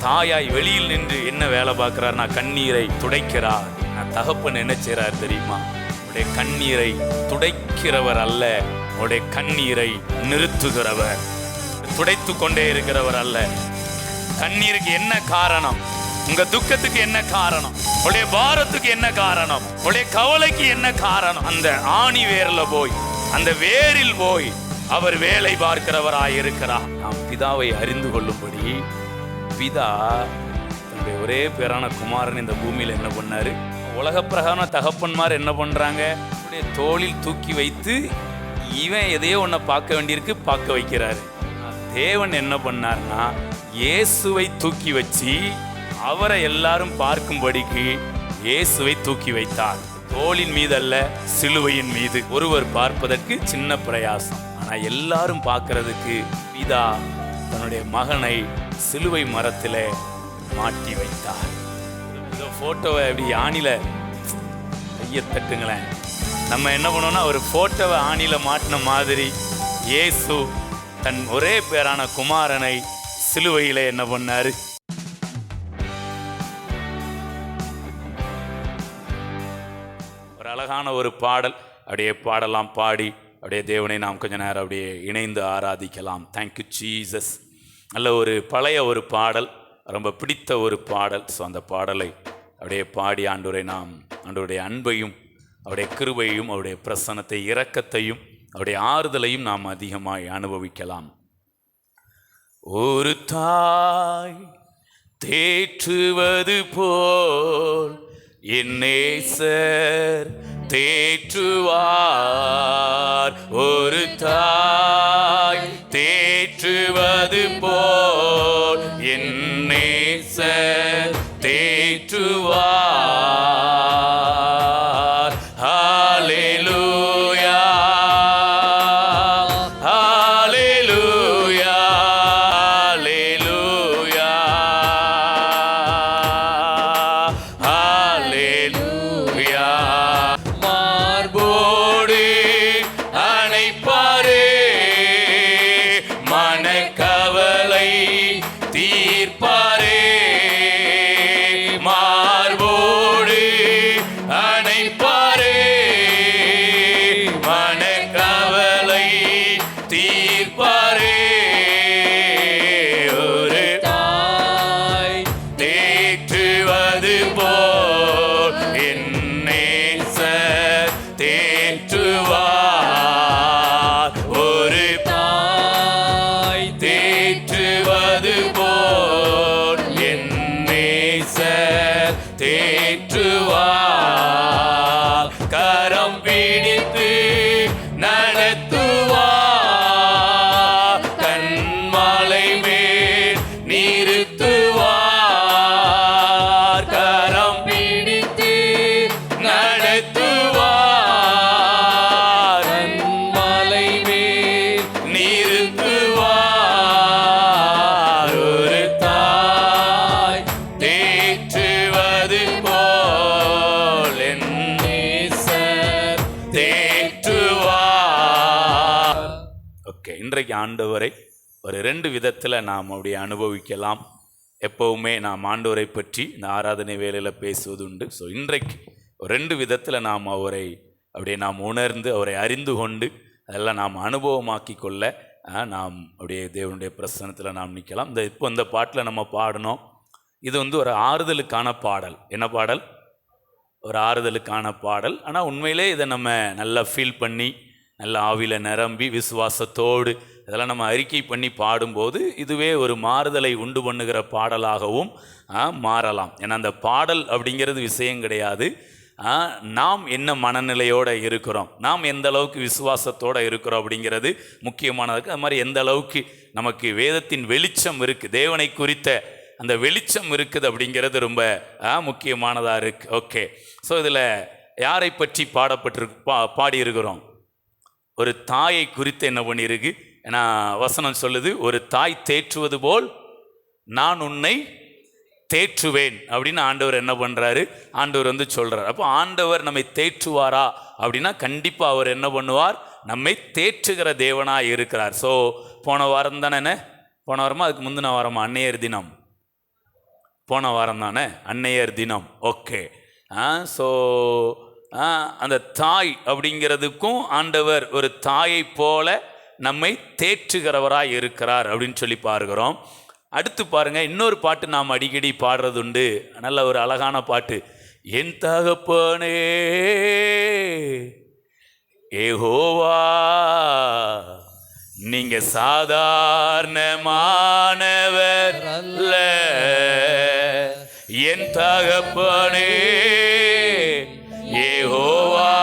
தாயாய் வெளியில் நின்று என்ன வேலை பார்க்கிறார்? நான் கண்ணீரை துடைக்கிறார். நான் தகப்பன் என்ன செய்றார் தெரியுமா? உடைய கண்ணீரை துடைக்கிறவர் அல்ல, உடைய கண்ணீரை நிறுத்துகிறவர். துடைத்து கொண்டே இருக்கிறவர் அல்ல. கண்ணீருக்கு என்ன காரணம்? உங்க துக்கத்துக்கு என்ன காரணம்? உடைய பாரத்துக்கு என்ன காரணம்? உடைய கவலைக்கு என்ன காரணம்? அந்த ஆணி வேர்ல போய், அந்த வேரில் போய் அவர் வேலை பார்க்கிறவராய் இருக்கிறார். நாம் பிதாவை அறிந்து கொள்ளும்படி பிதா தன்னுடைய ஒரே பேரான குமாரன் இந்த பூமியில என்ன பண்ணாரு? உலக பிரகார தகப்பன்மார் என்ன பண்றாங்க? தோளில் தூக்கி வைத்து இவன் எதையோ ஒன்ன பார்க்க வேண்டியிருக்கு, பார்க்க வைக்கிறாரு. தேவன் என்ன பண்ணார்னா இயேசுவை தூக்கி வச்சு அவரை எல்லாரும் பார்க்கும்படிக்கு இயேசுவை தூக்கி வைத்தார். தோளின் மீது அல்ல, சிலுவையின் மீது. ஒருவர் பார்ப்பதற்கு சின்ன பிரயாசம், ஆனா எல்லாரும் பார்க்கிறதுக்கு பிதா தன்னுடைய மகனை சிலுவை மரத்திலே மாட்டி வைத்தார். இந்த போட்டோவை அப்படி ஆணில கையை தட்டுங்களேன். நம்ம என்ன பண்ணோம்னா ஒரு போட்டோவை ஆணில மாட்டின மாதிரி இயேசு தன் ஒரே பேரான குமாரனை சிலுவையிலே என்ன பண்ணாரு? ஒரு அழகான ஒரு பாடல், அப்படியே பாடலாம். பாடி அப்படியே தேவனை நாம் கொஞ்ச நேரம் அப்படியே இணைந்து ஆராதிக்கலாம். Thank you Jesus. நல்ல ஒரு பழைய ஒரு பாடல், ரொம்ப பிடித்த ஒரு பாடல். ஸோ அந்த பாடலை அப்படியே பாடி ஆண்டவரை நாம், ஆண்டவருடைய அன்பையும் அவருடைய கிருபையும் அவருடைய பிரசன்னத்தை, இரக்கத்தையும் அவருடைய ஆறுதலையும் நாம் அதிகமாய் அனுபவிக்கலாம். ஒரு தாய் தேற்றுவது போல் என் நேசர் தேற்றுவார். ஒரு தாய் தேற்றுவது போல் என் நேசர் தேற்றுவார். இன்றைக்கு ஆண்டவரை ஒரு 2 விதத்தில் நாம் அப்படியே அனுபவிக்கலாம். எப்போவுமே நாம் ஆண்டவரை பற்றி இந்த ஆராதனை வேளையில் பேசுவது உண்டு. ஸோ இன்றைக்கு ஒரு 2 விதத்தில் நாம் அவரை அப்படியே நாம் உணர்ந்து அவரை அறிந்து கொண்டு அதெல்லாம் நாம் அனுபவமாக்கி கொள்ள நாம் அப்படியே தேவனுடைய பிரசன்னத்தில் நாம் நிற்கலாம். இப்போ இந்த பாட்டில் நம்ம பாடணும். இது ஒரு ஆறுதலுக்கான பாடல். என்ன பாடல்? ஒரு ஆறுதலுக்கான பாடல். ஆனால் உண்மையிலே இதை நம்ம நல்லா ஃபீல் பண்ணி, நல்ல ஆவியில் நிரம்பி விசுவாசத்தோடு இதெல்லாம் நம்ம அறிக்கை பண்ணி பாடும்போது இதுவே ஒரு மாறுதலை உண்டு பண்ணுகிற பாடலாகவும் மாறலாம். ஏன்னா அந்த பாடல் அப்படிங்கிறது விஷயம் கிடையாது. நாம் என்ன மனநிலையோடு இருக்கிறோம், நாம் எந்த அளவுக்கு விசுவாசத்தோடு இருக்கிறோம் அப்படிங்கிறது முக்கியமானது. அது மாதிரி எந்த அளவுக்கு நமக்கு வேதத்தின் வெளிச்சம் இருக்குது, தேவனை குறித்த அந்த வெளிச்சம் இருக்குது அப்படிங்கிறது ரொம்ப முக்கியமானதாக இருக்குது. ஓகே, ஸோ இதில் யாரை பற்றி பாடியிருக்கிறோம்? ஒரு தாயை குறித்து என்ன பண்ணியிருக்கு? ஏன்னா வசனம் சொல்லுது, ஒரு தாய் தேற்றுவது போல் நான் உன்னை தேற்றுவேன் அப்படின்னு ஆண்டவர் என்ன பண்ணுறாரு? ஆண்டவர் சொல்கிறார். அப்போ ஆண்டவர் நம்மை தேற்றுவாரா அப்படின்னா கண்டிப்பாக அவர் என்ன பண்ணுவார்? நம்மை தேற்றுகிற தேவனாக இருக்கிறார். ஸோ போன வாரம் தானே, போன வாரமா அதுக்கு முந்தின வாரமா, அன்னையர் தினம், போன வாரம் தானே அன்னையர் தினம். ஓகே. ஸோ அந்த தாய் அப்படிங்கிறதுக்கும் ஆண்டவர் ஒரு தாயை போல நம்மை தேற்றுகிறவராய் இருக்கிறார் அப்படின்னு சொல்லி பார்க்கிறோம். அடுத்து பாருங்க, இன்னொரு பாட்டு நாம் அடிக்கடி பாடுறது உண்டு, நல்ல ஒரு அழகான பாட்டு. என் தகப்பனே யெகோவா, நீங்க சாதாரணமானவர் அல்ல. என் தகப்பனே யெகோவா,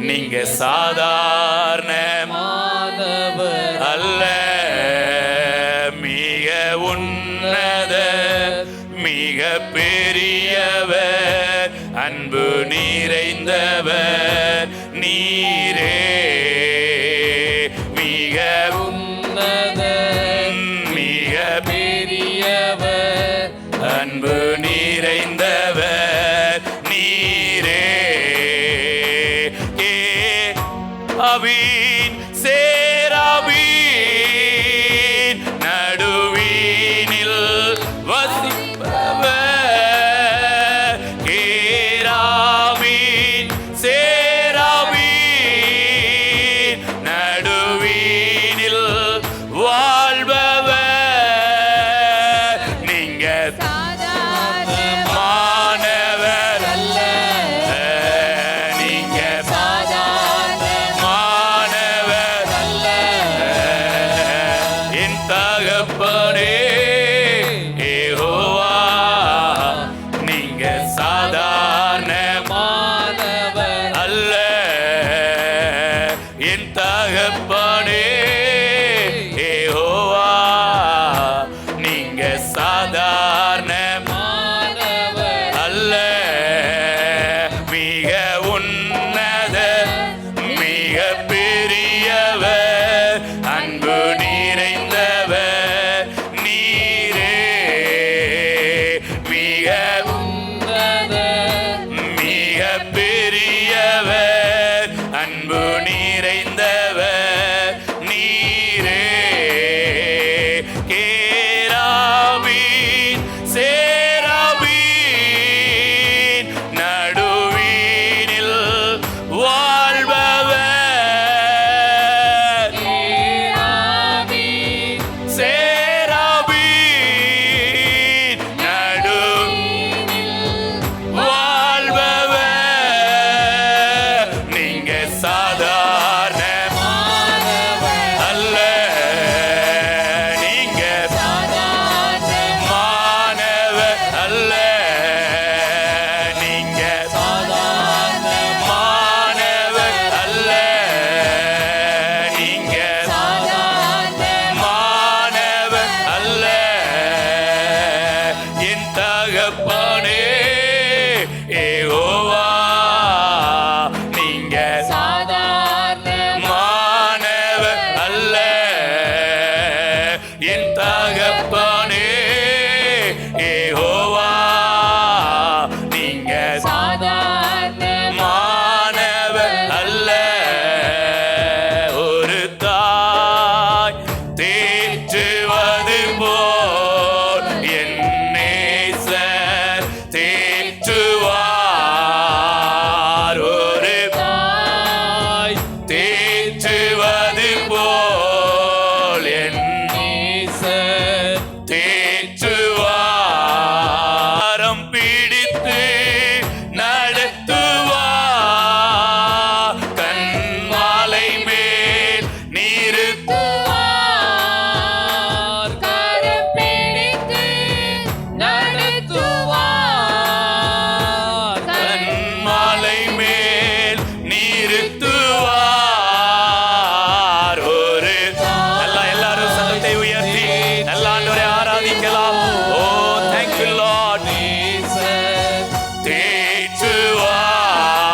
நீங்க சாதாரணமானவர் அல்ல. மிக உன்னத மிக பெரியவர், அன்பு நிறைந்தவர் நீரே. மிக உன்னத மிக பெரியவர், அன்பு நிறைந்தவர் நீரே. அபின் சேராபின் நடுவீனில் வசிப்பவர், கேராபின் சேராபின் நடுவீனில் வாழ்பவர், நீங்க சாதாரணமானவர் அல்ல. நீங்க சாதாரணமானவர் அல்ல. என் தகப்பனே யெகோவா, நீங்க சாதாரணமானவர் அல்ல. என் தகப்பனே யெகோவா, நீங்க சாதாரணமானவர் அல்ல. மிக உன்னத மிக பெரியவர், அன்பு நிறைந்தவர் நீரே. மிக உன்னத மிக பெரியவர், அன்பு நிறைந்தவர் நீரே. கேராபின் சேராபின் நடுவீனில் வாழ்பவர், சேராபின் நடுவீனில் வாழ்பவர், நீங்க சாதாரணமானவர் அல்ல. நீங்க சாதாரணமானவர் அல்ல. நீங்க சாதாரணமானவர் அல்ல. நீங்க சாதாரணமானவர் அல்ல. என் தகப்பனே யெகோவா, நீங்க சாதாரணமானவர் அல்ல. என் தகப்பனே யெகோவா, நீங்க சாதாரணமானவர் அல்ல. ஒரு தாய் தேற்றுவது போல் என் நேசர் தேற்றுவார். ஒரு தாய் தேற்றுவது போல் என் நேசர் தேற்றுவார். கரம் பிடித்து நடத்துவார், கண்மாலை மேல் நிறுத்துவார். கரம் பிடித்து நடத்துவார், கண்மாலை மேல் நிறுத்துவார். ஒரு எல்லாரும் சத்தத்தை உயர்த்தி நல்ல ஆண்டவரை ஆராதிக்கலாம். ஓ thank you Lord.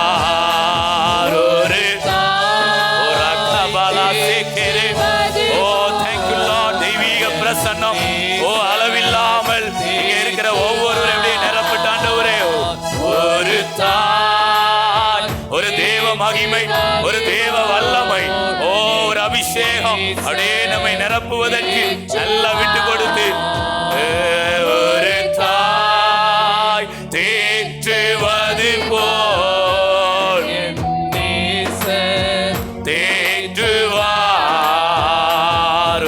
தேற்றுவார். ஒரு ரக்கபாலா சேக்கரே. ஓ thank you Lord. தெய்வீக பிரசன்னம் ஓ அளவில்லாமல் இங்க இருக்கிற ஒவ்வொருவரும் எப்படி நிரப்பட்ட ஆண்டவரே. ஒரு தாய், ஒரு தேவ மகிமை, ஒரு தேவ வல்லமை, ஓ ஒரு அபிஷேகம் அப்படியே நம்மை நிரப்புவதற்கு நல்லா விட்டு கொடுத்து ஒரு தேற்றுவார்.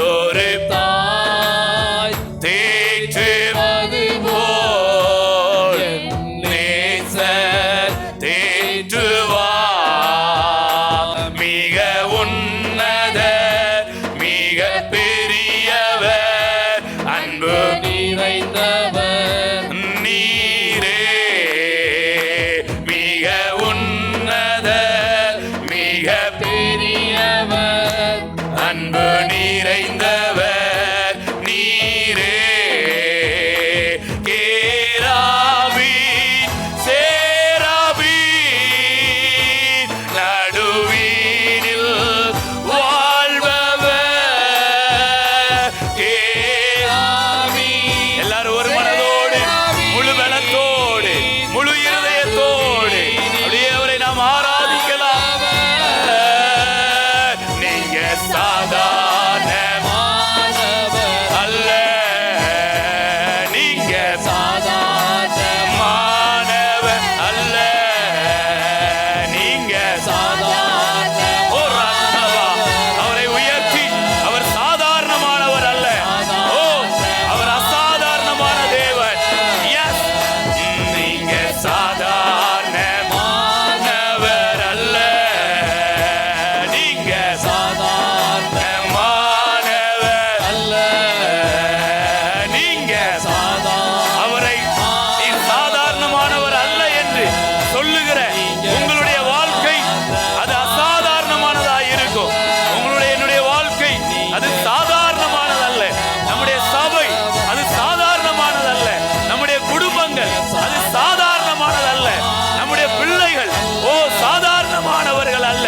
ஒரு தாய் தேற்றுவது போல் நேசர் தேற்றுவார். மிக உன்னத மிக பெரியவர் அன்பு நிறைந்தவர் நீரே. மிக உன்னத மிக பெரியவர் அன்பு நிறைந்தவர் நீரே. கேராபீன் சேராபீன் நடுவீனில் வாழ்பவர். எல்லாரும் ஒரு மனதோடு முழு பலத்தோடு முழு இருதயத்தோடு அப்படியே அவரை நாம் ஆராதிக்கலாம். நீங்க சாதாரண மாணவர் அல்ல, நீங்க சாதாரண மாணவர் அல்ல, நீங்க சாதாரண ஒரு அர்த்தவா அவரை உயர்த்தி அவர் சாதாரணமானவர் அல்ல. ஓ, அவர் அசாதாரணமான தேவன். எஸ், நீங்க சாதாரண மாணவர் அல்ல, நீங்க சாதாரண மாணவர் அல்ல நீங்க சாதாரண அவரை நீ சாதாரணமானவர் அல்ல என்று சொல்லுகிற உங்களுடைய வாழ்க்கை அது அசாதாரணமானதாக இருக்கும். உங்களுடைய என்னுடைய வாழ்க்கை அது சாதாரணமானதல்ல. நம்முடைய சபை அது சாதாரணமானதல்ல. நம்முடைய குடும்பங்கள் அது சாதாரணமானதல்ல. நம்முடைய பிள்ளைகள் ஓ சாதாரணமானவர்கள் அல்ல.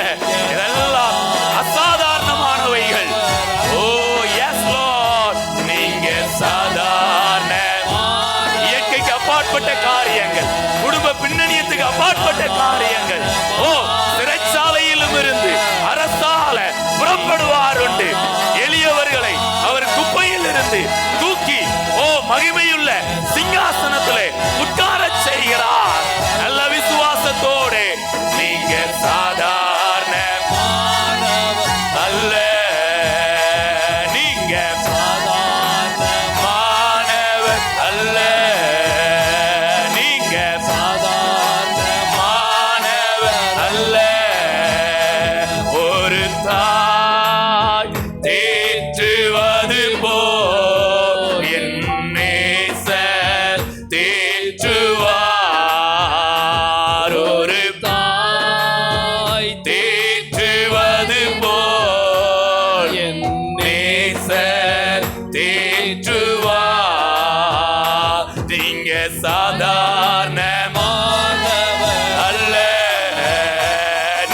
இதெல்லாம் அசாதாரணமானவைகள். ஓ எஸ் லார்ட், நீங்க சாதாரண இயற்கைக்கு அப்பாற்பட்ட காரியங்கள், குடும்ப பின்னணியத்துக்கு அப்பாற்பட்ட காரியங்கள். ஓ, சிறைச்சாலையிலும் இருந்து அரசால புறப்படுவார் உண்டு. எளியவர்களை அவர் குப்பையில் இருந்து தூக்கி ஓ மகிமையுள்ள சிங்காசனத்திலே உட்காரச் செய்கிறார். நல்ல விசுவாசத்தோடு நீங்க சாதாரண அல்ல, நீங்க சாதாரண மாணவர் அல்ல, நீங்க சாதாரண மாணவர் அல்ல. ஒரு தாய் தேற்றுவது போல் என் நேசர் தேற்றுவார். ஒரு தாய் தேற்றுவது போல் என் நேசர் தேற்றுவார். நீங்க சாதாரண மாணவர் அல்ல,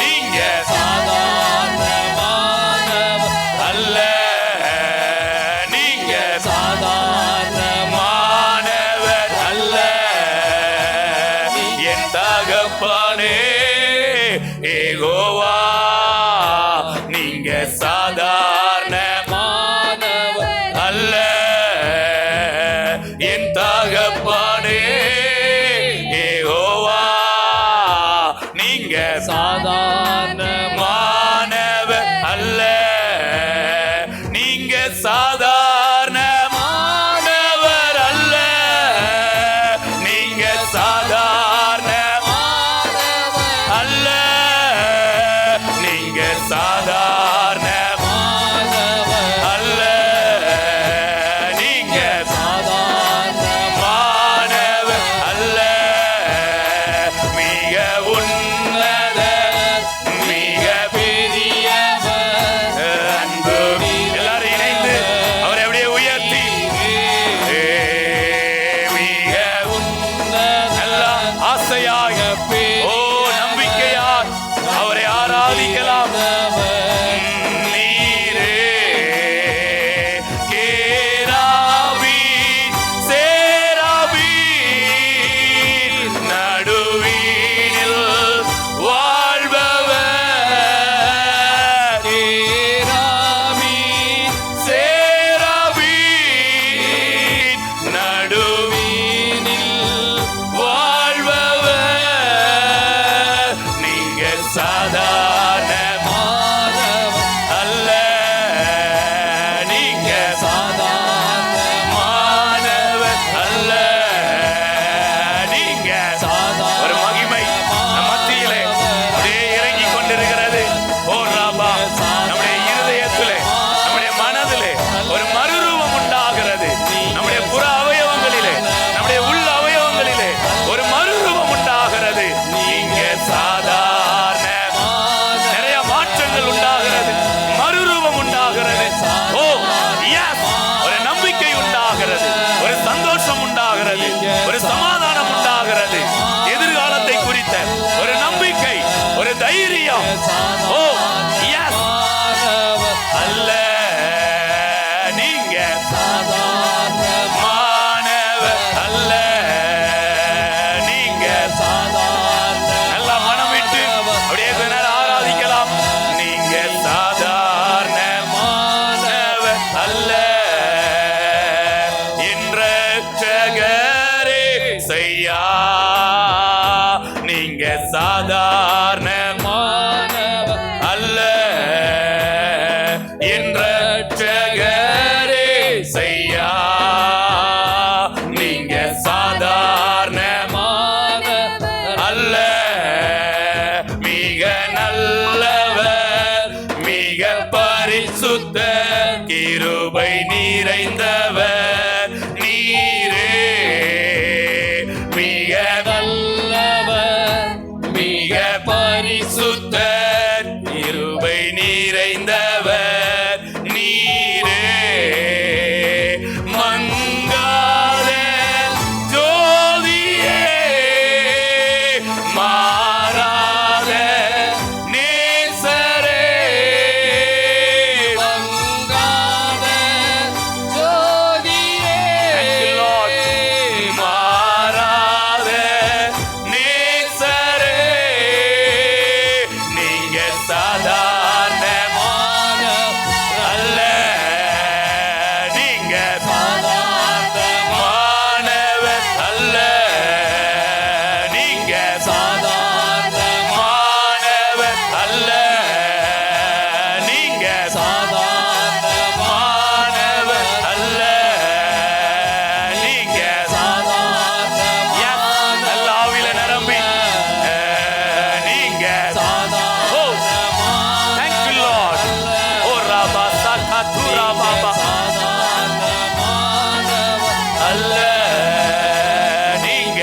நீங்க சாதாரண மாணவர் அல்ல, நீங்க சாதாரண மாணவர் அல்ல. என் தகப்பனே யெகோவா, நீங்க சாதாரண மாணவர் அல்ல. என் தகப்பனே யெகோவா, நீங்க சாதாரண மாணவர் அல்ல, நீங்க சாதாரண மாணவர் அல்ல, நீங்க சாதாரண அல்ல, நீங்க சாதாரண என் ரட்சகரே செய்யா. நீங்க சாதாரண அல்ல, மிக நல்லவர், மிக பரிசுத்த, கிருபை நிறைந்தவர் நீரே. மிக நல்லவர், மிக பரிசுத்த, கிருபை நிறைந்தவர் நீரே. மங்காத ஜோதியே, மாறாத நேசரே, மங்காத ஜோதியே, மாறாத நேசரே, நீங்க சாதாரணமான அல்ல, நீங்க சாதாரணமானவர் அல்ல, நீங்க சாதாரணமானவர் அல்ல, நீங்க சாதாரணமானவர் அல்ல, நீங்க நல்ல ஆவியில நிரம்பி நீங்க thank you Lord. ஓ ராபா சாகா துரா பாபா அல்ல, நீங்க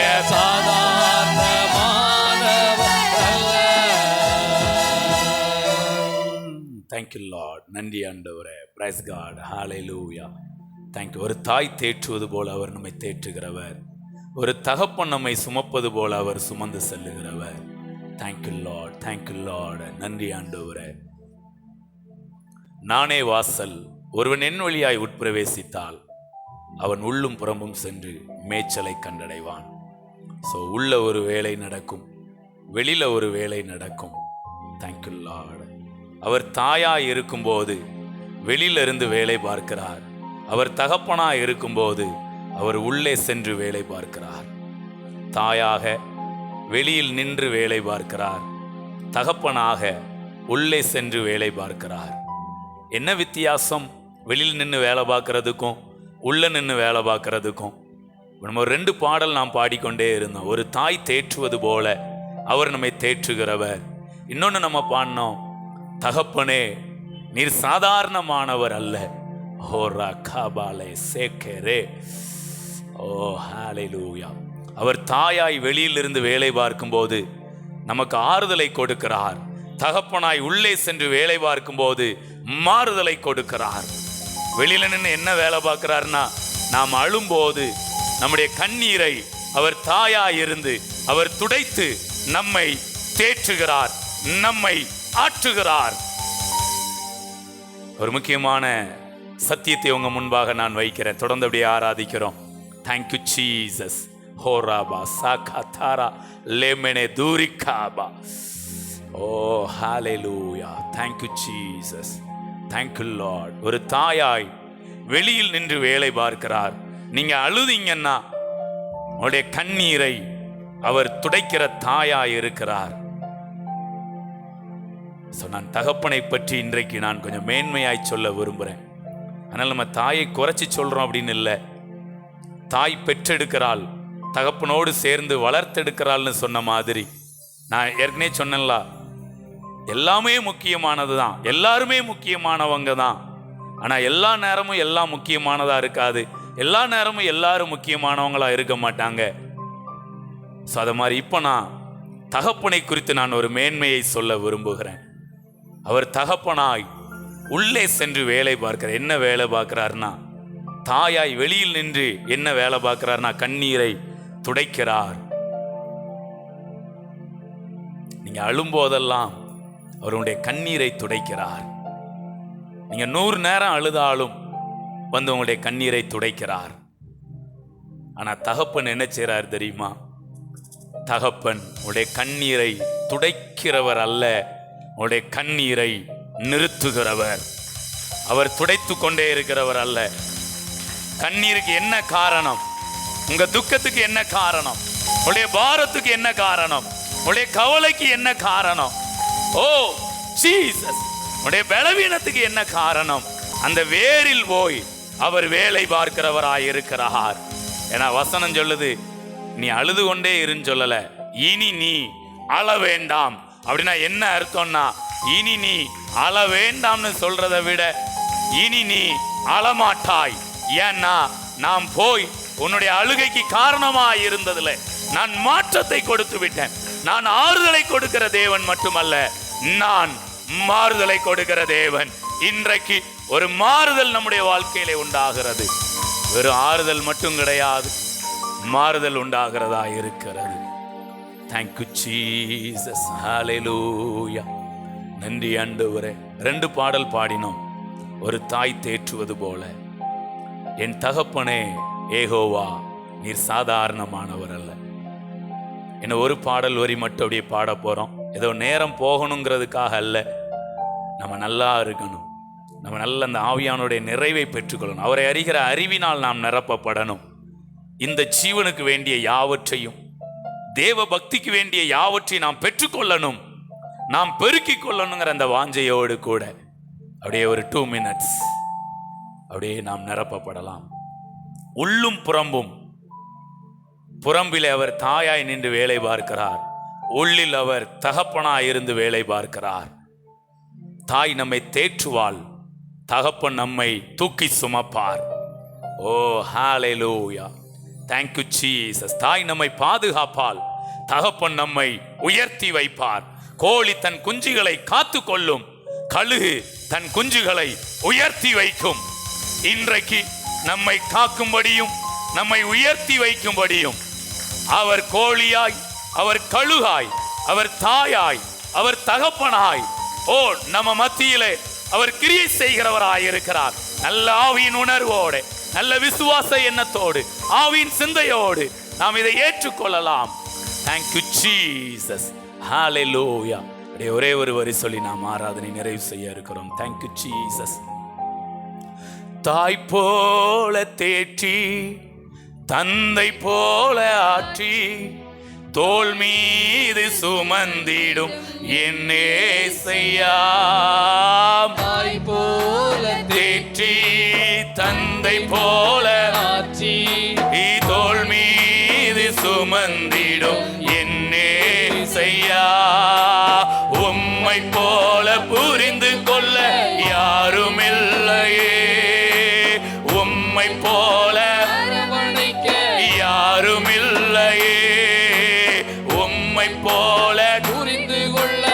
thank you Lord. நன்றி ஆண்டவரே. praise God. hallelujah. thank you. ஒரு தாய் தேற்றுவது போல அவர் நம்மை தேற்றுகிறவர், ஒரு தகப்பன் நம்மை சுமப்பது போல அவர் சுமந்து செல்லுகிறவர். thank you Lord. thank you Lord. நன்றி ஆண்டவரே. நானே வாசல், ஒருவன் என் வழியாய் உட்பிரவேசித்தால் அவன் உள்ளும் புறம்பும் சென்று மேய்ச்சலை கண்டடைவான். ஸோ உள்ள ஒரு வேலை நடக்கும், வெளியில ஒரு வேலை நடக்கும். Thank you Lord. அவர் தாயாய் இருக்கும்போது வெளியிலிருந்து வேலை பார்க்கிறார், அவர் தகப்பனாய் இருக்கும்போது அவர் உள்ளே சென்று வேலை பார்க்கிறார். தாயாக வெளியில் நின்று வேலை பார்க்கிறார், தகப்பனாக உள்ளே சென்று வேலை பார்க்கிறார். என்ன வித்தியாசம் வெளியில் நின்று வேலை பார்க்கறதுக்கும் உள்ள நின்று வேலை பார்க்கறதுக்கும்? நம்ம 2 பாடல் நாம் பாடிக்கொண்டே இருந்தோம். ஒரு தாய் தேற்றுவது போல அவர் நம்மை தேற்றுகிறவர். இன்னொன்று நம்ம பாடினோம், தகப்பனே நீர் சாதாரணமானவர் அல்ல. ஓ ரகாபாலே சேக்கரே. ஓ ஹalleluya. அவர் தாயாய் வெளியிலிருந்து வேலை பார்க்கும்போது நமக்கு ஆறுதலை கொடுக்கிறார். தகப்பனாய் உள்ளே சென்று வேலை பார்க்கும்போது மாறுதலை கொடுக்கிறார். வெளியில நின்று என்ன வேலை பார்க்கிறார்னா, நாம் அழும்போது நம்முடைய கண்ணீரை அவர் தாயாய் இருந்து அவர் துடைத்து நம்மை தேற்றுகிறார், நம்மை ஆற்றுகிறார். ஒரு முக்கியமான சத்தியத்தை உங்க முன்பாக நான் வைக்கிறேன். தொடர்ந்து அப்படியே ஆராதிக்கிறோம். Thank you Jesus. ஹோராபா சாகாதாரா லேமெனே தூரிகாபா. ஓ ஹalleluya. Thank you Jesus. Thank you Lord. ஒரு தாயாய் வெளியில் நின்று வேலை பார்க்கிறார். நீங்க அழுதீங்கன்னா உங்களுடைய கண்ணீரை அவர் துடைக்கிற தாயாய் இருக்கிறார். நான் தகப்பனை பற்றி இன்றைக்கு நான் கொஞ்சம் மேன்மையாய் சொல்ல விரும்புகிறேன். அதனால் நம்ம தாயை குறைச்சி சொல்கிறோம் அப்படின்னு இல்லை. தாய் பெற்றெடுக்கிறாள், தகப்பனோடு சேர்ந்து வளர்த்தெடுக்கிறாள்னு சொன்ன மாதிரி நான் ஏற்கனவே சொன்னேன்ல, எல்லாமே முக்கியமானது தான், எல்லாருமே முக்கியமானவங்க தான். ஆனால் எல்லா நேரமும் எல்லாம் முக்கியமானதாக இருக்காது, எல்லா நேரமும் எல்லாரும் முக்கியமானவங்களாக இருக்க மாட்டாங்க. ஸோ அதை மாதிரி இப்போ நான் தகப்பனை குறித்து நான் ஒரு மேன்மையை சொல்ல விரும்புகிறேன். அவர் தகப்பனாய் உள்ளே சென்று வேலை பார்க்கிறார். என்ன வேலை பார்க்கிறார்னா, தாயாய் வெளியில் நின்று என்ன வேலை பார்க்கிறார்னா, கண்ணீரை துடைக்கிறார். நீங்க அழும்போதெல்லாம் அவருடைய கண்ணீரை துடைக்கிறார். நீங்க 100 நேரம் அழுதாலும் வந்து உங்களுடைய கண்ணீரை துடைக்கிறார். ஆனா தகப்பன் என்ன செய்றார் தெரியுமா? தகப்பன் உடைய கண்ணீரை துடைக்கிறவர் அல்ல, உடைய கண்ணீரை நிறுத்துகிறவர். அவர் துடைத்து கொண்டே இருக்கிறவர் அல்ல. கண்ணீருக்கு என்ன காரணம்? உங்க துக்கத்துக்கு என்ன காரணம்? உடைய பாரத்துக்கு என்ன காரணம்? உடைய கவலைக்கு என்ன காரணம்? ஓ ஜீசஸ், உன்னுடைய பலவீனத்துக்கு என்ன காரணம்? அந்த வேரில் போய் அவர் வேலை பார்க்கிறவராய் இருக்கிறார். ஏன்னா வசனம் சொல்லுது, நீ அழுது கொண்டே இருன்னு சொல்லல, இனி நீ அழ வேண்டாம். அப்படின்னா என்ன அர்த்தம்னா, இனி நீ அழ வேண்டாம்னு சொல்றதை விட இனி நீ அழமாட்டாய். ஏன்னா நாம் போய் உன்னுடைய அழுகைக்கு காரணமாய் இருந்ததுல நான் மாற்றத்தை கொடுத்து விட்டேன். நான் ஆறுதலை கொடுக்கிற தேவன் மட்டுமல்ல, நான் மாறுதலை கொடுக்கிற தேவன். இன்றைக்கு ஒரு மாறுதல் நம்முடைய வாழ்க்கையிலே உண்டாகிறது. வெறும் ஆறுதல் மட்டும் கிடையாது, மாறுதல் உண்டாகிறதா இருக்கிறது. தேங்க்யூ ஜீசஸ், ஹல்லேலூயா. நன்றி ஆண்டவரே. 2 பாடல் பாடினோம். ஒரு தாய் தேற்றுவது போல, என் தகப்பனே ஏகோவா நீர் சாதாரணமானவர் அல்ல. என்ன ஒரு பாடல் வரி மட்டும் அப்படியே பாட போறோம். ஏதோ நேரம் போகணுங்கிறதுக்காக அல்ல, நம்ம நல்லா இருக்கணும், நம்ம நல்ல அந்த ஆவியானுடைய நிறைவை பெற்றுக்கொள்ளணும். அவரை அறிகிற அறிவினால் நாம் நிரப்பப்படணும். இந்த ஜீவனுக்கு வேண்டிய யாவற்றையும், தேவ பக்திக்கு வேண்டிய யாவற்றையும் நாம் பெற்றுக்கொள்ளணும், நாம் பெருக்கிக் கொள்ளணுங்கிற அந்த வாஞ்சையோடு கூட அப்படியே ஒரு 2 minutes அப்படியே நாம் நிரப்பப்படலாம். உள்ளும் புறம்பும், புறம்பிலே அவர் தாயாய் நின்று வேலை பார்க்கிறார், உள்ளில் அவர் தகப்பனாய் இருந்து வேலை பார்க்கிறார். தாய் நம்மை தேற்றுவாள், தகப்பன் நம்மை தூக்கி சுமப்பார். ஓ ஹல்லேலூயா, தேங்க்யூ ஜீசஸ். தாய் நம்மை பாதுகாப்பாள், தகப்பன் நம்மை உயர்த்தி வைப்பார். கோழி தன் குஞ்சுகளை காத்து கொள்ளும், கழுகு தன் குஞ்சுகளை உயர்த்தி வைக்கும். இன்றைக்கு நம்மை காக்கும்படியும் நம்மை உயர்த்தி வைக்கும்படியும் அவர் கோழியாய், அவர் கழுகாய், அவர் தாயாய், அவர் தகப்பனாய், ஓ நம்ம மத்தியிலே அவர் கிரியை செய்கிறவராய் இருக்கிறார். நல்ல ஆவியின் உணர்வோடு, நல்ல விசுவாச எண்ணத்தோடு, ஆவியின் சிந்தையோடு நாம் இதை ஏற்றுக்கொள்ளலாம். தேங்க்யூ ஜீசஸ், ஹல்லேலூயா. ஒரே ஒரு வரி சொல்லி நாம் ஆராதனை நிறைவு செய்ய இருக்கிறோம். Thank you Jesus. தாய் போல தேற்றி, தந்தை போல ஆற்றி, தோள் மீது சுமந்திடும் என் ஏசையா. தாய் போல தேற்றி, தந்தை போல ஆட்சி, தோள் மீது சுமந்திடும் என் ஏசையா. உம்மை போல புரிந்து கொள்ள யாரும் இல்லையே, உம்மை போல அரவணைக்க யாரும் இல்லையே, உம்மை போல புரிந்து கொள்ள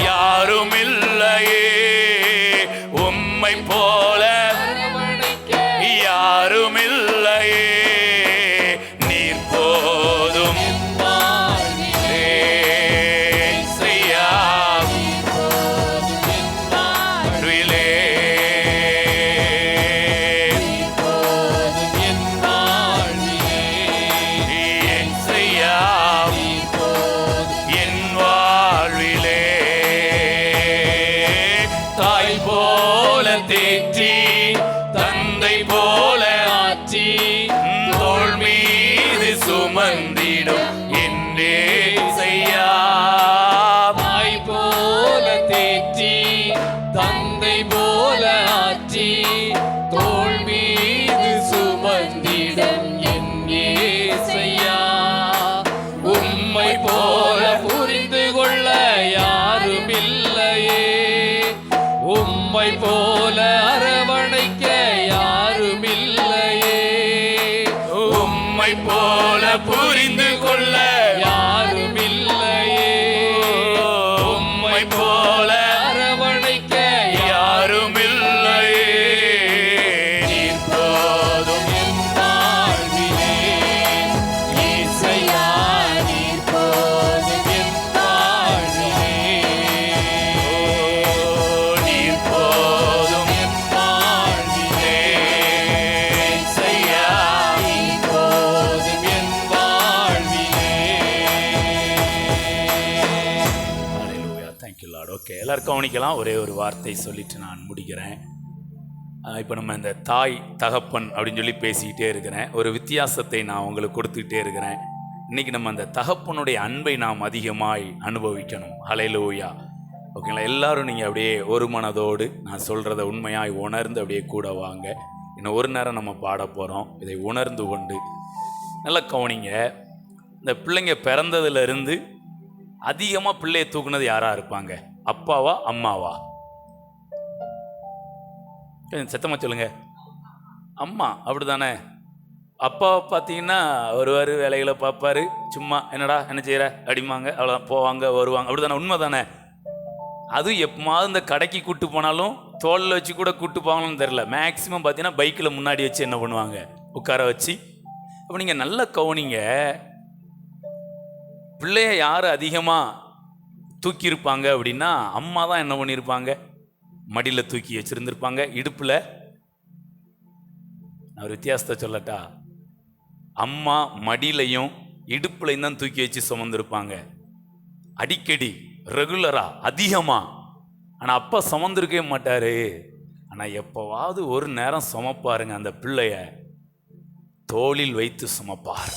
யாரும் இல்லையே, உம்மை போல அரவணைக்க யாரும் இல்லையே. நீர் போதும் வாழ்விலே, ஏசையா, போதும் என் வாழ்விலே, போதும் என் வாழ்விலே, ஏசையா, போதும் என் வாழ்விலே. தாய் போல தேற்றி, தந்தை போல ஆட்சி, தோள் மீது சுமந்திடும் என் ஏசையா. தாய் போல தேற்றி, தந்தை போல ஆட்சி, தோள் மீது சுமந்திடும் என் ஏசையா. உம்மை போல புரிந்து கொள்ள யாரும் இல்லையே, உம்மை போல அரவணைக்க யாரும் இல்லையே, உம்மை போல புரிந்து கொள்ள யாரும் இல்லையே, உம்மை போல அரவணைக்க யாரும் இல்லையே. நீர் போதும் என் வாழ்விலே, இசையா நீர் போதும் என் வாழ்விலே, நீர் போதும் என் வாழ்விலே, இசையா, நீர் போதும் என் வாழ்விலே. ஹல்லேலூயா. Thank you Lord. ஓகே, எல்லாரும் கவனிக்கலாம். ஒரே ஒரு வார்த்தை சொல்லிட்டு நான் முடிக்கிறேன். இப்போ நம்ம இந்த தாய் தகப்பன் அப்படின்னு சொல்லி பேசிக்கிட்டே இருக்கிறேன். ஒரு வித்தியாசத்தை நான் உங்களுக்கு கொடுத்துக்கிட்டே இருக்கிறேன். இன்னைக்கு நம்ம அந்த தகப்பனுடைய அன்பை நாம் அதிகமாய் அனுபவிக்கணும். ஹல்லேலூயா. ஓகேங்களா? எல்லாரும் நீங்கள் அப்படியே ஒரு மனதோடு நான் சொல்கிறத உண்மையாய் உணர்ந்து அப்படியே கூட வாங்க. இன்னும் ஒரு நேரம் நம்ம பாட போகிறோம். இதை உணர்ந்து கொண்டு நல்லா கவனிங்க. இந்த பிள்ளைங்க பிறந்ததுலேருந்து அதிகமாக பிள்ளையை தூக்குனது யாராக இருப்பாங்க? அப்பாவா அம்மாவா? சத்தமாக சொல்லுங்க. அம்மா, அப்படி தானே? அப்பாவை பார்த்தீங்கன்னா வருவார், வேலைகளை பார்ப்பாரு, சும்மா என்னடா என்ன செய்கிற அப்படிம்பாங்க, அவ்வளோதான், போவாங்க வருவாங்க, அப்படி தானே? உண்மை தானே? அதுவும் எப்போமாவது இந்த கடைக்கு கூப்பிட்டு போனாலும் தோளில் வச்சு கூட கூப்பிட்டு போவாங்கன்னு தெரில. மேக்ஸிமம் பார்த்தீங்கன்னா பைக்கில் முன்னாடி வச்சு என்ன பண்ணுவாங்க, உட்கார வச்சு. அப்போ நீங்கள் நல்லா கவனிங்க, பிள்ளைய யார் அதிகமாக தூக்கியிருப்பாங்க அப்படின்னா அம்மா தான் என்ன பண்ணியிருப்பாங்க, மடியில் தூக்கி வச்சுருந்துருப்பாங்க. இடுப்பில், நான் ஒரு வித்தியாசத்தை சொல்லட்டா, அம்மா மடியிலையும் இடுப்புலையும் தான் தூக்கி வச்சு சுமந்துருப்பாங்க. அடிக்கடி, ரெகுலராக, அதிகமாக. ஆனால் அப்பா சுமந்துருக்கவே மாட்டார். ஆனால் எப்போவாவது ஒரு நேரம் சுமப்பாருங்க, அந்த பிள்ளைய தோளில் வைத்து சுமப்பார்.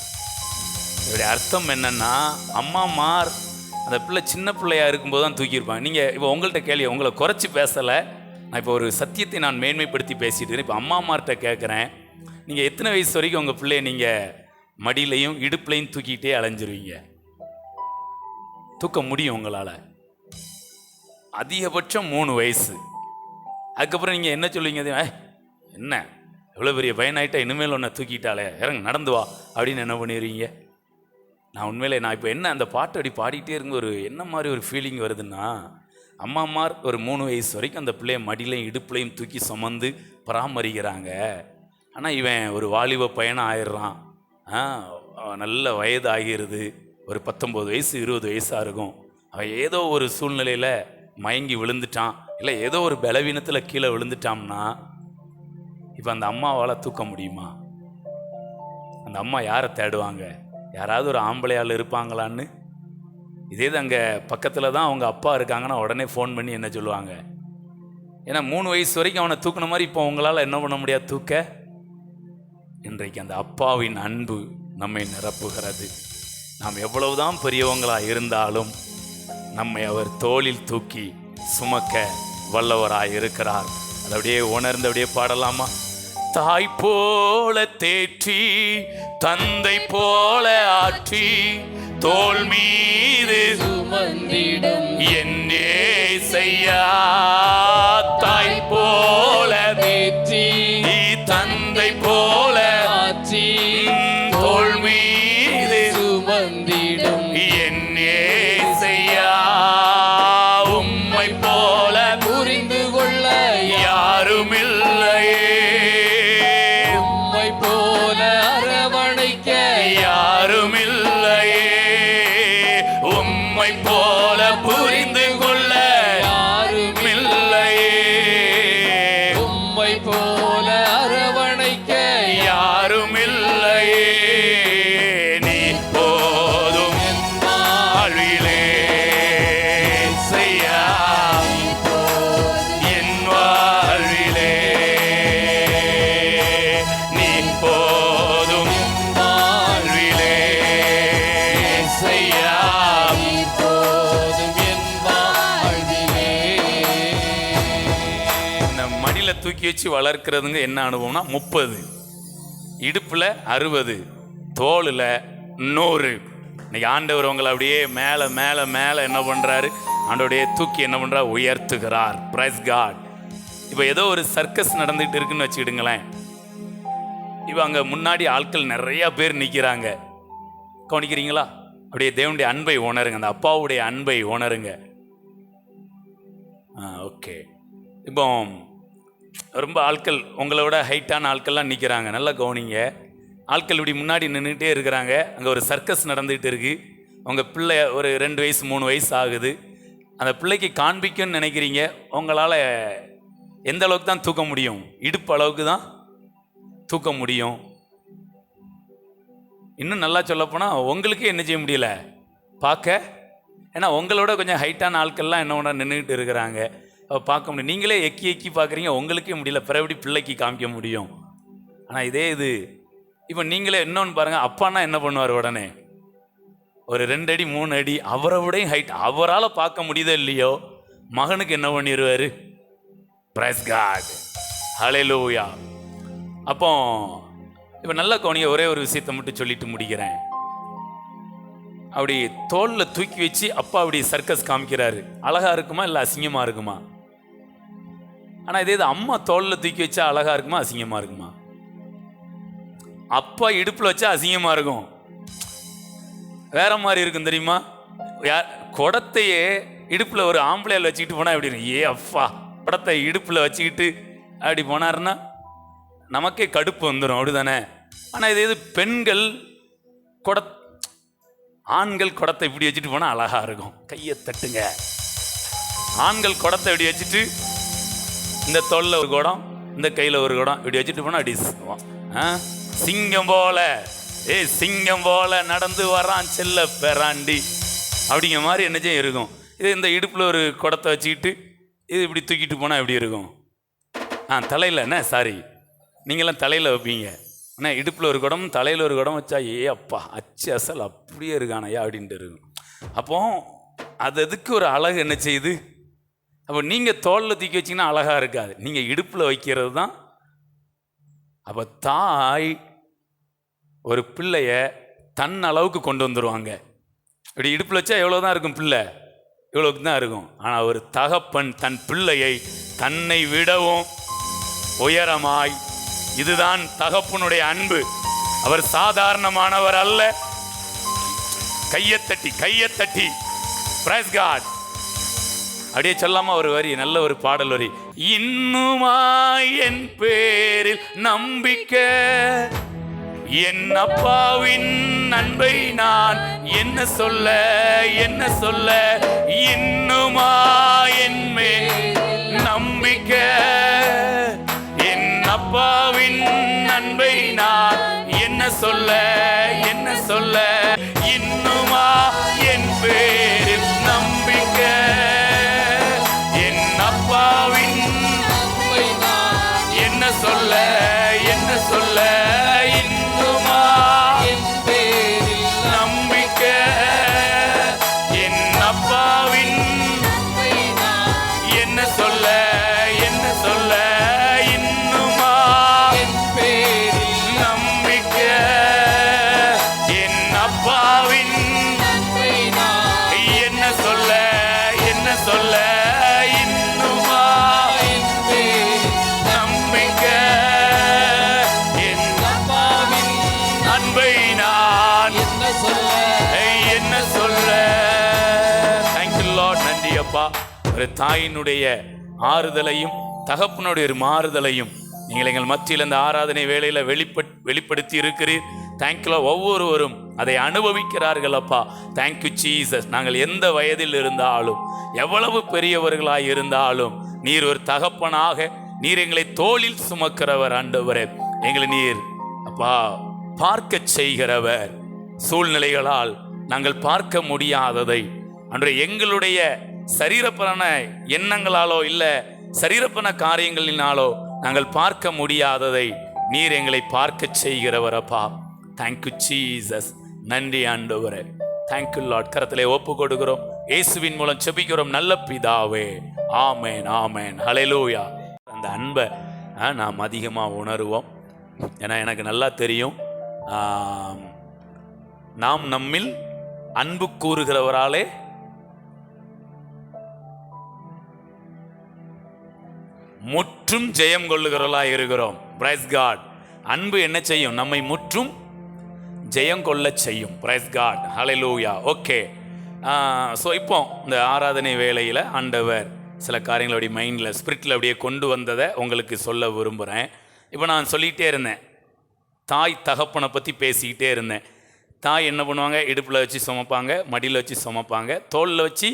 இதோடைய அர்த்தம் என்னன்னா, அம்மாமார் அந்த பிள்ளை சின்ன பிள்ளையாக இருக்கும்போது தான் தூக்கியிருப்பாங்க. நீங்கள் இப்போ உங்கள்கிட்ட கேள்வி, உங்களை குறைச்சி பேசலை, நான் இப்போ ஒரு சத்தியத்தை நான் மேன்மைப்படுத்தி பேசிட்டு இருக்கேன். இப்போ அம்மாமார்கிட்ட கேட்குறேன், நீங்கள் எத்தனை வயசு வரைக்கும் உங்கள் பிள்ளைய நீங்கள் மடியிலையும் இடுப்புலையும் தூக்கிட்டே அலைஞ்சிருவீங்க? தூக்க முடியும் உங்களால்? அதிகபட்சம் 3 வயசு. அதுக்கப்புறம் நீங்கள் என்ன சொல்லுவீங்க? என்ன எவ்வளோ பெரிய பையனாயிட்டா, இனிமேல் ஒன்றை தூக்கிட்டாலே, இறங்க நடந்து வா அப்படின்னு என்ன பண்ணிடுவீங்க? நான் உண்மையிலே நான் இப்போ என்ன அந்த பாட்டு அப்படி பாடிட்டே இருங்க, ஒரு என்ன மாதிரி ஒரு ஃபீலிங் வருதுன்னா, அம்மாமார் ஒரு 3 வயசு வரைக்கும் அந்த பிள்ளைய மடியிலையும் இடுப்புலையும் தூக்கி சுமந்து பராமரிக்கிறாங்க. ஆனால் இவன் ஒரு வாலிப பையனாக ஆயிடுறான். நல்ல வயது ஆகிறது, ஒரு 19 வயசு 20 வயசாக இருக்கும். அவன் ஏதோ ஒரு சூழ்நிலையில் மயங்கி விழுந்துட்டான், இல்லை ஏதோ ஒரு பலவீனத்தில் கீழே விழுந்துட்டான்னா இப்போ அந்த அம்மாவால் தூக்க முடியுமா? அந்த அம்மா யாரை தேடுவாங்க? யாராவது ஒரு ஆம்பளையால் இருப்பாங்களான்னு. இதே தான் அங்கே பக்கத்தில் தான் அவங்க அப்பா இருக்காங்கன்னா உடனே ஃபோன் பண்ணி என்ன சொல்லுவாங்க? ஏன்னா 3 வயசு வரைக்கும் அவனை தூக்குன மாதிரி இப்போ உங்களால் என்ன பண்ண முடியாது தூக்க. இன்றைக்கு அந்த அப்பாவின் அன்பு நம்மை நிரப்புகிறது. நாம் எவ்வளவுதான் பெரியவங்களாக இருந்தாலும் நம்மை அவர் தோளில் தூக்கி சுமக்க வல்லவராய் இருக்கிறார். அதை அப்படியே உணர்ந்து அப்படியே பாடலாமா? தாய் போல தேற்றி, தந்தை போல ஆற்றி, தோள் மீது சுமந்திடும் என் இயேசையா. தாய் போல தேற்றி, தந்தை போல ஆற்றி, தோள் மீது சுமந்திடும் என் இயேசையா. உம்மை போல புரிந்து கொள்ள யாருமில்லையே, உம்மை போல அரவணைக்க யாருமில்லையே, உம்மை போல புரிந்து கொள்ள யாருமில்லையே, உம்மை போல அரவணைக்க யாருமில்லையே. நீ போதும் வாழ்விலே செய்யா, என் வாழ்விலே நீ போதும் வாழ்விலே செய்யா. போதும் என் வாழ்விலே. இந்த மடியில் தூக்கி வச்சு வளர்க்கிறதுங்க என்ன அனுபவம்னா 30, இடுப்பில் 60, தோளில் 100. இன்னைக்கு ஆண்டவர் உங்களை அப்படியே மேலே மேலே மேலே என்ன பண்ணுறாரு? ஆண்டோடைய தூக்கி என்ன பண்ணுறார்? உயர்த்துகிறார். Praise God. இப்போ ஏதோ ஒரு சர்க்கஸ் நடந்துகிட்டு இருக்குன்னு வச்சுக்கிடுங்களேன். இப்போ அங்கே முன்னாடி ஆட்கள் நிறையா பேர் நிற்கிறாங்க. கவனிக்கிறீங்களா? அப்படியே தேவனுடைய அன்பை உணருங்க, அந்த அப்பாவுடைய அன்பை உணருங்க. ஓகே. இப்போ ரொம்ப ஆட்கள் உங்களை விட ஹைட்டான ஆட்கள்லாம் நிற்கிறாங்க. நல்லா கவனிங்க. ஆட்கள் இப்படி முன்னாடி நின்றுட்டே இருக்கிறாங்க. அங்கே ஒரு சர்க்கஸ் நடந்துகிட்டு இருக்கு. உங்கள் பிள்ளை ஒரு 2 வயசு 3 வயசு ஆகுது. அந்த பிள்ளைக்கு காண்பிக்கும்னு நினைக்கிறீங்க. உங்களால் எந்த அளவுக்கு தான் தூக்க முடியும்? இடுப்பு அளவுக்கு தான் தூக்க முடியும். இன்னும் நல்லா சொல்லப்போனால் உங்களுக்கே என்ன செய்ய முடியல பார்க்க. ஏன்னா உங்களோட கொஞ்சம் ஹைட்டான ஆட்கள்லாம் என்ன ஒன்றா நின்றுக்கிட்டு இருக்கிறாங்க. பார்க்க முடியும். நீங்களே எக்கி எக்கி பார்க்குறீங்க, உங்களுக்கே முடியல. பிறகு பிள்ளைக்கு காமிக்க முடியும். ஆனால் இதே இது இப்போ நீங்களே இன்னொன்று பாருங்கள். அப்பான்னா என்ன பண்ணுவார்? உடனே ஒரு 2 அடி 3 அடி அவரை விடையும் ஹைட். அவரால் பார்க்க முடியுதோ இல்லையோ, மகனுக்கு என்ன பண்ணிடுவார்? பிரைஸ் காட், ஹல்லேலூயா. அப்போ இப்போ நல்ல கவனிங்க, ஒரே ஒரு விஷயத்தை மட்டும் சொல்லிட்டு முடிக்கிறேன். அப்படி தோளில் தூக்கி வச்சு அப்பா அப்படி சர்க்கஸ் காமிக்கிறாரு. அழகா இருக்குமா இல்லை அசிங்கமா இருக்குமா? ஆனால் இதே இது அம்மா தோளில் தூக்கி வச்சா அழகா இருக்குமா அசிங்கமா இருக்குமா? அப்பா இடுப்பில் வச்சா அசிங்கமா இருக்கும், வேற மாதிரி இருக்கும் தெரியுமா? குடத்தையே இடுப்பில் ஒரு ஆம்பளையால் வச்சுக்கிட்டு போனால் எப்படி இருக்கும்? அப்பா குடத்தை இடுப்பில் வச்சுக்கிட்டு அப்படி போனாருன்னா நமக்கே கடுப்பு வந்துடும், அப்படிதானே? ஆனால் இதே இது பெண்கள் ஆண்கள் குடத்தை இப்படி வச்சுட்டு போனால் அழகா இருக்கும். கையை தட்டுங்க. ஆண்கள் குடத்தை இப்படி வச்சுட்டு இந்த தோளில் ஒரு குடம், இந்த கையில் ஒரு குடம் இப்படி வச்சுட்டு போனால் அப்படி சிங்கம் போல, சிங்கம் போல நடந்து வரான் செல்ல பெறாண்டி அப்படிங்கிற மாதிரி என்னச்சே இருக்கும். இது இந்த இடுப்பில் ஒரு குடத்தை வச்சுக்கிட்டு இது இப்படி தூக்கிட்டு போனால் எப்படி இருக்கும்? தலையில் என்ன, சாரி, நீங்களாம் தலையில் வைப்பீங்க. ஆனால் இடுப்பில் ஒரு குடம் தலையில் ஒரு குடம் வச்சா அப்பா அச்சு அசல் அப்படியே இருக்கானையா அப்படின்ட்டு இருக்கும். அப்போ அது எதுக்கு ஒரு அழகு என்ன செய்யுது? அப்போ நீங்கள் தோளில் தூக்கி வச்சிங்கன்னா அழகாக இருக்காது, நீங்கள் இடுப்பில் வைக்கிறது தான். அப்போ தாய் ஒரு பிள்ளைய தன் அளவுக்கு கொண்டு வந்துடுவாங்க. இப்படி இடுப்பில் வச்சா எவ்வளோ தான் இருக்கும்? பிள்ளை இவ்வளோக்கு தான் இருக்கும். ஆனால் ஒரு தகப்பன் தன் பிள்ளையை தன்னை விடவும் உயரமாய், இதுதான் தகப்பனுடைய அன்பு. அவர் சாதாரணமானவர் அல்ல. கையத்தட்டி கையத்தட்டி பிரைஸ் காட் அப்படியே சொல்லாம ஒரு வரி, நல்ல ஒரு பாடல் வரி. இன்னுமா என் பேரில் நம்பிக்கை, என் அப்பாவின் அன்பை நான் என்ன சொல்ல என்ன சொல்ல. இன்னுமா என் மேல் நம்பிக்கை, என் அப்பாவின் அன்பை நான் என்ன சொல்ல என்ன சொல்ல. இன்னுமா என் பேரில் நம்பிக்கை, என் அப்பாவின் அன்பை நான் என்ன சொல்ல என்ன சொல்ல. இன்னுமா என் பேரில் நம்பிக்கை, என் அப்பாவின் அன்பை நான் என்ன சொல்ல என்ன சொல்ல. இன்னுமா என் பேரில் நம்பிக்கை, என் அப்பாவின் அன்பை நான் என்ன சொல்ல என்ன சொல்ல. இன்னுமா என் பேரில் நம்பிக்கை, என் அப்பாவின் அன்பை நான் என்ன சொல்ல என்ன சொல்ல. Thank you Lord. நன்றி அப்பா. ஒரு தாயினுடைய ஆறுதலையும் தகப்பனுடைய ஒரு மாறுதலையும் நீங்கள் எங்கள் மத்தியில் இந்த ஆராதனை வேளையில் வெளிப்படுத்தி இருக்கிறீர். தேங்க்யூ. ஒவ்வொருவரும் அதை அனுபவிக்கிறார்கள் அப்பா. Thank you Jesus. நாங்கள் எந்த வயதில் இருந்தாலும் எவ்வளவு பெரியவர்களாய் இருந்தாலும் நீர் ஒரு தகப்பனாக நீர் எங்களை தோளில் சுமக்கிறவர். ஆண்டவரே, எங்களை நீர் அப்பா பார்க்க செய்கிறவர். சூழ்நிலைகளால் நாங்கள் பார்க்க முடியாததை அன்று எங்களுடைய சரீரப்பன எண்ணங்களாலோ இல்லை சரீரப்பன காரியங்களினாலோ நாங்கள் பார்க்க முடியாததை நீர் எங்களை பார்க்க செய்கிறவர் அப்பா. Thank you Jesus. நன்றி ஆண்டவரே. Thank you Lord. கரத்திலே ஒப்பு கொடுக்கிறோம், இயேசுவின் மூலம் செபிக்கிறோம் நல்ல பிதாவே. ஆமேன் ஆமேன் ஹல்லேலூயா. அந்த அன்பை நாம் அதிகமாக உணருவோம். ஏன்னா எனக்கு நல்லா தெரியும், நாம் நம்மில் அன்பு கூறுகிறவராலே முற்றும் ஜெயம் கொள்ளுகிறவர்களாக இருக்கிறோம். Praise God. அன்பு என்ன செய்யும்? நம்மை முற்றும் ஜெயம் கொள்ள செய்யும். Praise God. Hallelujah. Okay. So இப்போ இந்த ஆராதனை வேளையில் ஆண்டவர் சில காரியங்கள் அப்படி மைண்டில் ஸ்பிரிட்டில் அப்படியே கொண்டு வந்ததை உங்களுக்கு சொல்ல விரும்புகிறேன். இப்போ நான் சொல்லிகிட்டே இருந்தேன், தாய் தகப்பனை பற்றி பேசிக்கிட்டே இருந்தேன். தாய் என்ன பண்ணுவாங்க? இடுப்பில் வச்சு சுமப்பாங்க, மடியில் வச்சு சுமப்பாங்க, தோளில் வச்சு.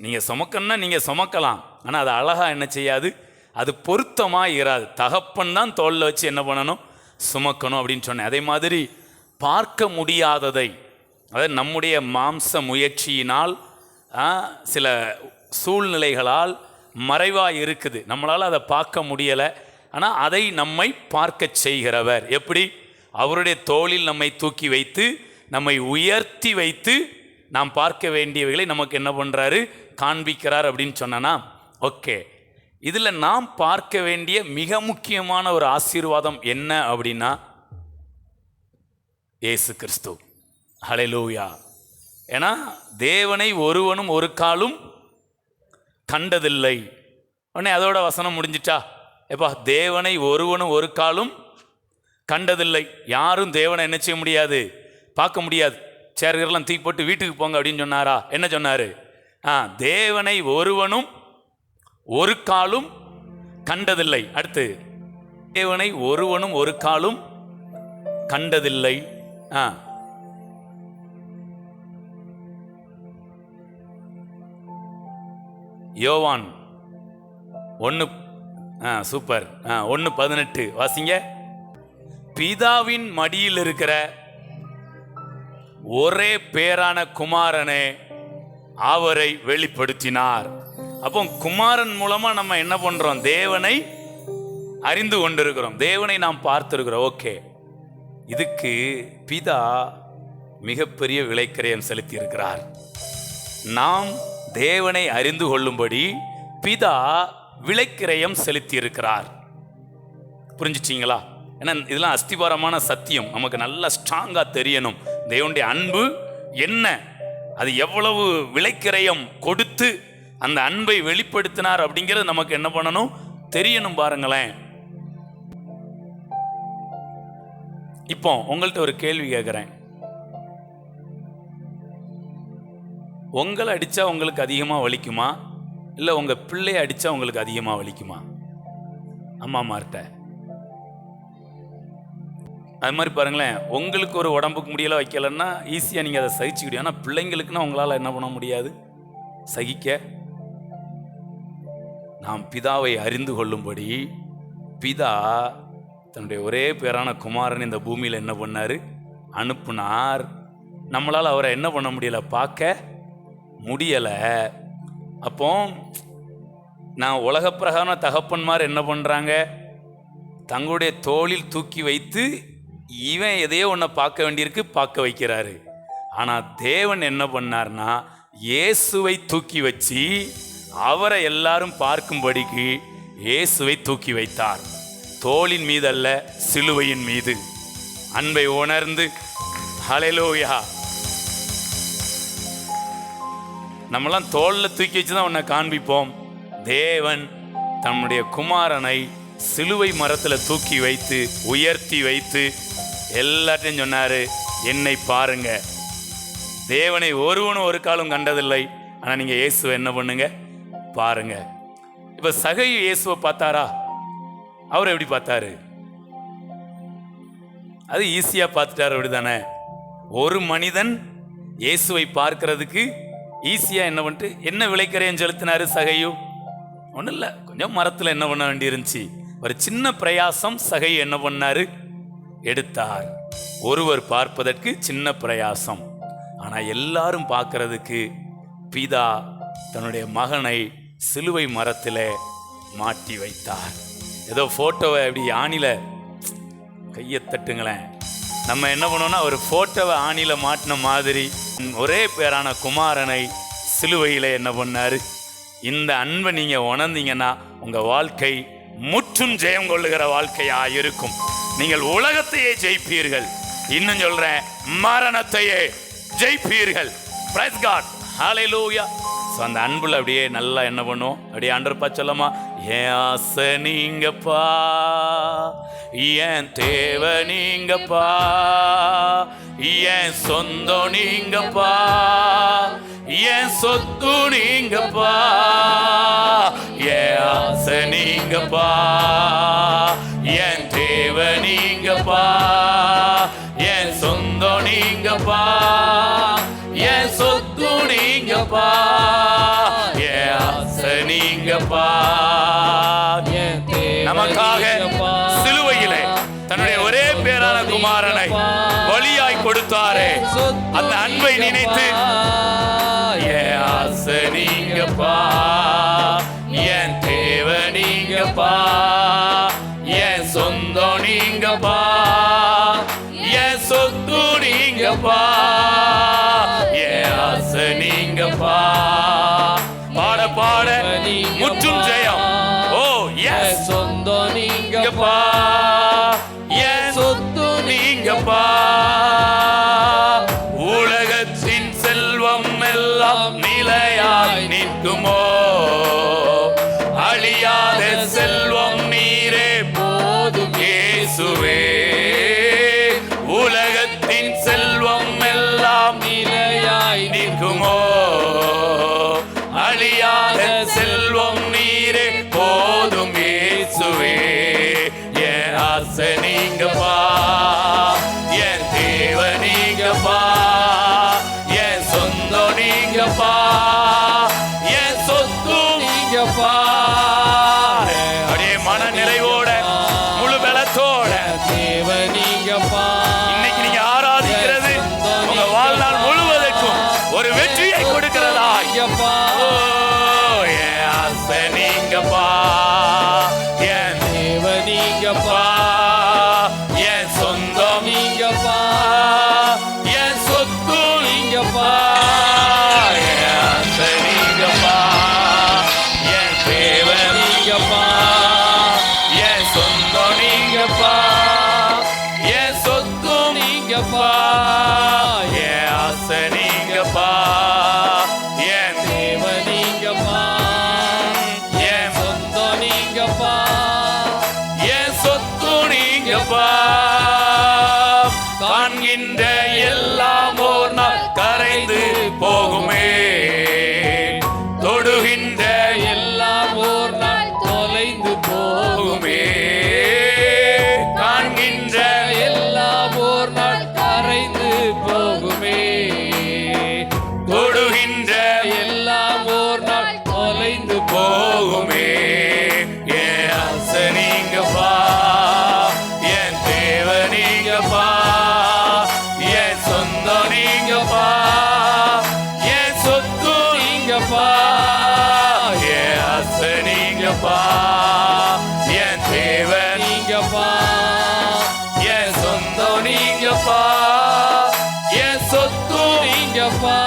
நீங்கள் சுமக்கணுன்னா நீங்கள் சுமக்கலாம், ஆனால் அது அழகாக என்ன செய்யாது, அது பொருத்தமாக இராது. தகப்பன் தான் தோளில் வச்சு என்ன பண்ணணும்? சுமக்கணும் அப்படின்னு சொன்னேன். அதே மாதிரி பார்க்க முடியாததை, அதாவது நம்முடைய மாம்ச முயற்சியினால் சில சூழ்நிலைகளால் மறைவாக இருக்குது, நம்மளால் அதை பார்க்க முடியலை. ஆனால் அதை நம்மை பார்க்க செய்கிறவர். எப்படி? அவருடைய தோளில் நம்மை தூக்கி வைத்து நம்மை உயர்த்தி வைத்து நாம் பார்க்க வேண்டியவைகளை நமக்கு என்ன பண்ணுறாரு? காண்பிக்கிறார் அப்படின்னு சொன்னா, ஓகே, இதில் நாம் பார்க்க வேண்டிய மிக முக்கியமான ஒரு ஆசீர்வாதம் என்ன அப்படின்னா, இயேசு கிறிஸ்து. ஹல்லேலூயா. ஏன்னா தேவனை ஒருவனும் ஒரு காலும் கண்டதில்லை. உடனே அதோட வசனம் முடிஞ்சிட்டா? எப்பா, தேவனை ஒருவனும் ஒரு காலும் கண்டதில்லை. யாரும் தேவனை என்ன செய்ய முடியாது, பார்க்க முடியாது. சேர்கரெல்லாம் தூக்கி போட்டு வீட்டுக்கு போங்க அப்படின்னு சொன்னாரா? என்ன சொன்னார்? தேவனை ஒருவனும் ஒரு காலும் கண்டதில்லை. அடுத்து, தேவனை ஒருவனும் ஒரு காலும் கண்டதில்லை. யோவான் 1, சூப்பர், 1:18 வாசிங்க. பிதாவின் மடியில் இருக்கிற ஒரே பேரான குமாரனே அவரை வெளிப்படுத்தினார். அப்போ குமாரன் மூலமா நம்ம என்ன பண்றோம்? தேவனை அறிந்து கொண்டிருக்கிறோம், தேவனை நாம் பார்த்திருக்கிறோம். ஓகே, இதுக்கு பிதா மிகப்பெரிய விலைக்கிரயம் செலுத்தி இருக்கிறார். நாம் தேவனை அறிந்து கொள்ளும்படி பிதா விலைக்கிரயம் செலுத்தி இருக்கிறார். புரிஞ்சிச்சிங்களா? ஏன்னா இதெல்லாம் அஸ்திபாரமான சத்தியம், நமக்கு நல்லா ஸ்ட்ராங்கா தெரியணும். தேவனுடைய அன்பு என்ன, அது எவ்வளவு விலைக்கிரயம் கொடுத்து அந்த அன்பை வெளிப்படுத்தினார் அப்படிங்கிறது நமக்கு என்ன பண்ணணும்? தெரியணும். பாருங்களேன், இப்போ உங்கள்கிட்ட ஒரு கேள்வி கேட்குறேன். உங்களை அடித்தா உங்களுக்கு அதிகமாக வலிக்குமா, இல்லை உங்கள் பிள்ளையை அடித்தா உங்களுக்கு அதிகமாக வலிக்குமா? அம்மா அம்மார்கிட்ட அது மாதிரி பாருங்களேன். உங்களுக்கு ஒரு உடம்புக்கு முடியலை வைக்கலைன்னா ஈஸியாக நீங்கள் அதை சகிச்சுக்கிடும். ஆனால் பிள்ளைங்களுக்குன்னா உங்களால் என்ன பண்ண முடியாது, சகிக்க. நாம் பிதாவை அறிந்து கொள்ளும்படி பிதா தன்னுடைய ஒரே பேரான குமாரன் இந்த பூமியில் என்ன பண்ணார்? அனுப்புனார். நம்மளால் அவரை என்ன பண்ண முடியலை, பார்க்க முடியலை. அப்போ நான் உலக பிரகாரம் தகப்பன்மார் என்ன பண்ணுறாங்க? தங்களுடைய தோளில் தூக்கி வைத்து இவன் எதையோ ஒன்றை பார்க்க வேண்டியிருக்கு, பார்க்க வைக்கிறாரு. ஆனால் தேவன் என்ன பண்ணார்னா, இயேசுவை தூக்கி வச்சு அவரை எல்லாரும் பார்க்கும்படிக்கு இயேசுவை தூக்கி வைத்தார். தோளின் மீது அல்ல, சிலுவையின் மீது. அன்பை உணர்ந்து ஹல்லேலூயா. நம்மளாம் தோளில் தூக்கி வச்சு தான் உன்னை காண்பிப்போம். தேவன் தன்னுடைய குமாரனை சிலுவை மரத்தில் தூக்கி வைத்து உயர்த்தி வைத்து எல்லாத்தையும் சொன்னாரு, என்னை பாருங்க. தேவனை ஒருவனும் ஒரு காலம் கண்டதில்லை, ஆனால் நீங்கள் இயேசுவை என்ன பண்ணுங்க, பாருங்க. இப்போ சகையு இயேசுவை பார்த்தாரா? அவர் எப்படி பார்த்தாரு? அது ஈஸியாக பார்த்துட்டார், அப்படி தானே? ஒரு மனிதன் இயேசுவை பார்க்கறதுக்கு ஈஸியாக என்ன பண்ணிட்டு என்ன விலைக்கரையும் செலுத்தினாரு சகையு? ஒன்றும் இல்லை, கொஞ்சம் மரத்தில் என்ன பண்ண வேண்டியிருந்துச்சு, ஒரு சின்ன பிரயாசம் சகையு என்ன பண்ணாரு, எடுத்தார். ஒருவர் பார்ப்பதற்கு சின்ன பிரயாசம், ஆனால் எல்லாரும் பார்க்கறதுக்கு பிதா தன்னுடைய மகனை சிலுவை மரத்தில் மாட்டி வைத்தார். ஏதோ ஃபோட்டோவை அப்படி ஆணில கையை தட்டுங்களேன். நம்ம என்ன பண்ணோம்னா ஒரு ஃபோட்டோவை ஆணில மாட்டின மாதிரி ஒரே பேரான குமாரனை சிலுவையில் என்ன பண்ணாரு. இந்த அன்பை நீங்கள் உணர்ந்தீங்கன்னா உங்கள் வாழ்க்கை முற்றும் ஜெயம் கொள்ளுகிற வாழ்க்கையாக இருக்கும். நீங்கள் உலகத்தையே ஜெயிப்பீர்கள். இன்னும் சொல்கிறேன், மரணத்தையே ஜெயிப்பீர்கள். பிரைஸ் காட், ஹல்லேலூயா. ஸோ அந்த அன்புல அப்படியே நல்லா என்ன பண்ணுவோம், அப்படியே ஆண்டவர்ப்பா சொல்லமா, என் ஆசை நீங்கப்பா, என் தேவை நீங்கப்பா, என் சொந்தம் நீங்கப்பா, என் சொத்து நீங்கப்பா, என் ஆசை நீங்கப்பா, என் தேவை நீங்கப்பா, என் சொந்தம் நீங்கப்பா, என் சொத்து நீங்கப்பா, என் ஆசை நீங்கப்பா. நமக்காக சிலுவையிலே தன்னுடைய ஒரே பேரான குமாரனை பலியாய் கொடுத்தாரே, அந்த அன்பை நினைத்து என் ஆசை நீங்கப்பா, என் தேவை நீங்கப்பா, என் சொந்தம் நீங்கப்பா, என் சொத்து நீங்கப்பா, என் ஆசை நீங்கப்பா, நீங்கப்பா. முற்றும் ஜெயம். ஓ என் எஸ் சொந்தம் நீங்கப்பா. என் சொத்து நீங்கப்பா. உலகத்தின் செல்வம் எல்லாம் நிலையாய் நிற்குமோ? அழியாத செல்வம் நீரே போதும் இயேசுவே. உலகத்தின் செல்வம் எல்லாம் நிலையாய் நிற்குமோ? அழியாத செல்வம் நீரே போதும் இயேசுவே. என் ஆசை நீங்கப்பா, என் தேவ நீங்கப்பா, என் சொந்தம் நீங்கப்பா, என் சொத்து நீங்கப்பா. அப்படியே மன நிறைவோட முழு பலத்தோட தேவ நீங்கப்பா. இன்னைக்கு நீங்க ஆராதிக்கிறது உங்க வாழ்நாள் முழுவதற்கும் ஒரு வெற்றியை கொடுக்கிறதாய். நீங்கப்பா. ஓ, என் ஆசை நீங்கப்பா, என் தேவ நீங்கப்பா. என் சொந்தம் நீங்கப்பா. என் சொத்து நீங்கப்பா. என் ஆசை நீங்கப்பா, என் தேவ நீங்கப்பா. என் சொந்தம் நீங்கப்பா, என் சொத்து நீங்கப்பா. என் ஆசை நீங்கப்பா, என் தேவ நீங்கப்பா. என் சொந்தம் நீங்கப்பா. என் சொத்து நீங்கப்பா. காண்கின்ற எல்லாம் ஓர் நாள் கரைந்து போகுமே. தொடுகின்ற எல்லாம் ஓர் நாள் தொலைந்து போகுமே. காண்கின்ற எல்லாம் ஓர் நாள் கரைந்து போகுமே. தொடுகின்ற எல்லாம் ஓர் நாள் தொலைந்து போகுமே. என் ஆசை நீங்கப்பா, என் தேவ நீங்கப்பா, என் சொந்தம் நீங்கப்பா, என் சொத்து நீங்கப்பா. என் ஆசை நீங்கப்பா, என் தேவ நீங்கப்பா. என் சொந்தம் நீங்கப்பா, என் சொத்து நீங்கப்பா.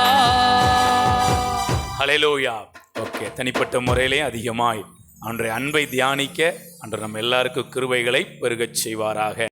ஹல்லேலூயா. ஓகே, தனிப்பட்ட முறையிலே அதிகமாய் அன்றைய அன்பை தியானிக்க அன்று நம்ம எல்லாருக்கும் கிருபைகளை பெருகச் செய்வாராக.